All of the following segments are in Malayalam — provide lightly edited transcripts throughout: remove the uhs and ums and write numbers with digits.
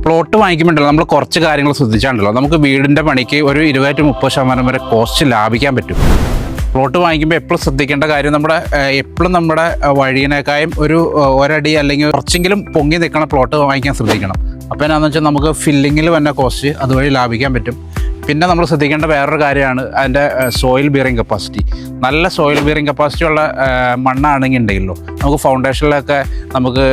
പ്ലോട്ട് വാങ്ങിക്കുമ്പോഴല്ലോ നമ്മൾ കുറച്ച് കാര്യങ്ങൾ ശ്രദ്ധിച്ചാണല്ലോ നമുക്ക് വീടിൻ്റെ പണിക്ക് ഒരു 20-30% വരെ കോസ്റ്റ് ലാഭിക്കാൻ പറ്റും. പ്ലോട്ട് വാങ്ങിക്കുമ്പോൾ എപ്പോഴും ശ്രദ്ധിക്കേണ്ട കാര്യം എപ്പോഴും നമ്മുടെ വഴിയിനേക്കായും ഒരടി അല്ലെങ്കിൽ കുറച്ചെങ്കിലും പൊങ്ങി നിൽക്കണ പ്ലോട്ട് വാങ്ങിക്കാൻ ശ്രദ്ധിക്കണം. അപ്പോൾ എന്നാന്ന് വെച്ചാൽ നമുക്ക് ഫില്ലിങ്ങിൽ വന്ന കോസ്റ്റ് അതുവഴി ലാഭിക്കാൻ പറ്റും. പിന്നെ നമ്മൾ ശ്രദ്ധിക്കേണ്ട വേറൊരു കാര്യമാണ് അതിൻ്റെ സോയിൽ ബിയറിംഗ് കപ്പാസിറ്റി. നല്ല സോയിൽ ബിയറിംഗ് കപ്പാസിറ്റി ഉള്ള മണ്ണാണെങ്കിൽ ഉണ്ടെങ്കിലോ നമുക്ക് ഫൗണ്ടേഷനിലൊക്കെ നമുക്ക്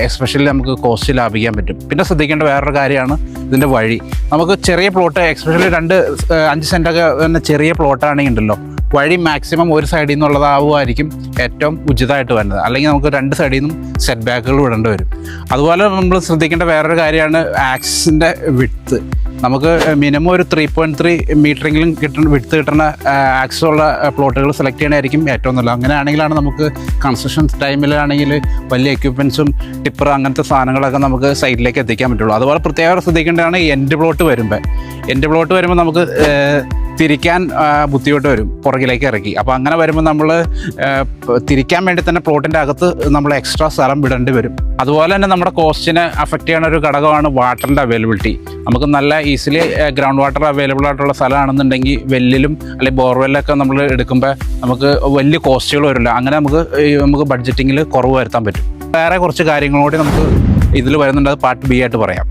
എസ്പെഷ്യലി നമുക്ക് കോസ്റ്റ് ലാഭിക്കാൻ പറ്റും. പിന്നെ ശ്രദ്ധിക്കേണ്ട വേറൊരു കാര്യമാണ് ഇതിൻ്റെ വഴി. നമുക്ക് ചെറിയ പ്ലോട്ട് എസ്പെഷ്യലി 5 സെൻറ്റൊക്കെ തന്നെ ചെറിയ പ്ലോട്ടാണെങ്കിൽ ഉണ്ടല്ലോ വഴി മാക്സിമം ഒരു സൈഡിൽ നിന്നുള്ളതാവുമായിരിക്കും ഏറ്റവും ഉചിതമായിട്ട് വരുന്നത്. അല്ലെങ്കിൽ നമുക്ക് 2 സൈഡിൽ നിന്നും സെറ്റ് ബാക്കുകൾ വിടേണ്ടി വരും. അതുപോലെ നമ്മൾ ശ്രദ്ധിക്കേണ്ട വേറൊരു കാര്യമാണ് ആക്സിൻ്റെ വിഡ്ത്ത്. നമുക്ക് മിനിമം ഒരു 3.3 മീറ്ററെങ്കിലും വിഡ്ത്ത് കിട്ടുന്ന ആക്സ് ഉള്ള പ്ലോട്ടുകൾ സെലക്ട് ചെയ്യണമായിരിക്കും ഏറ്റവും നല്ലത്. അങ്ങനെയാണെങ്കിലാണ് നമുക്ക് കൺസ്ട്രക്ഷൻ ടൈമിലാണെങ്കിൽ വലിയ എക്യുപ്മെൻറ്റ്സും ടിപ്പർ അങ്ങനത്തെ സാധനങ്ങളൊക്കെ നമുക്ക് സൈറ്റിലേക്ക് എത്തിക്കാൻ പറ്റുള്ളൂ. അതുപോലെ പ്രത്യേകം ശ്രദ്ധിക്കേണ്ടതാണ് എൻഡ് പ്ലോട്ട് വരുമ്പോൾ നമുക്ക് തിരിക്കാൻ ബുദ്ധിമുട്ട് വരും പുറകിലേക്ക് ഇറക്കി. അപ്പോൾ അങ്ങനെ വരുമ്പോൾ നമ്മൾ തിരിക്കാൻ വേണ്ടി തന്നെ പ്ലോട്ടിൻ്റെ അകത്ത് നമ്മൾ എക്സ്ട്രാ സ്ഥലം വിടേണ്ടി വരും. അതുപോലെ തന്നെ നമ്മുടെ കോസ്റ്റിനെ അഫക്റ്റ് ചെയ്യുന്ന ഒരു ഘടകമാണ് വാട്ടറിൻ്റെ അവൈലബിലിറ്റി. നമുക്ക് നല്ല ഈസിലി ഗ്രൗണ്ട് വാട്ടർ അവൈലബിൾ ആയിട്ടുള്ള സ്ഥലമാണെന്നുണ്ടെങ്കിൽ വെല്ലിലും അല്ലെങ്കിൽ ബോർവെല്ലൊക്കെ നമ്മൾ എടുക്കുമ്പോൾ നമുക്ക് വലിയ കോസ്റ്റുകൾ വരില്ല. അങ്ങനെ നമുക്ക് ബഡ്ജറ്റിങ്ങിൽ കുറവ് വരുത്താൻ പറ്റും. വേറെ കുറച്ച് കാര്യങ്ങളോട് നമുക്ക് ഇതിൽ വരുന്നുണ്ട്, അത് പാർട്ട് ബി ആയിട്ട് പറയാം.